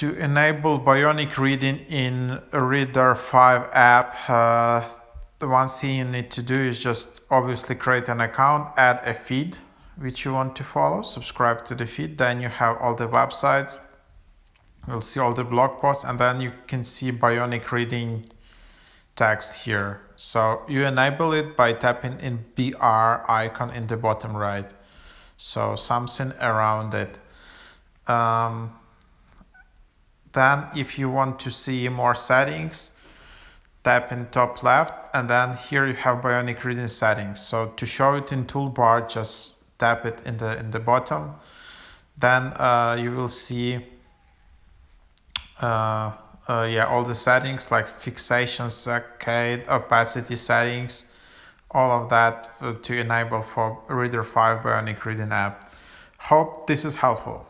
To enable Bionic reading in REEDER5 app, the one thing you need to do is just obviously create an account, add a feed which you want to follow, subscribe to the feed, then you have all the websites, you'll see all the blog posts, and then you can see Bionic reading text here. So you enable it by tapping in BR icon in the bottom right. So something around it. Then if you want to see more settings, tap in top left, and then here you have Bionic reading settings. So to show it in toolbar, just tap it in the bottom. Then you will see all the settings like fixation, saccade, opacity settings, all of that to enable for REEDER5 Bionic reading app. Hope this is helpful.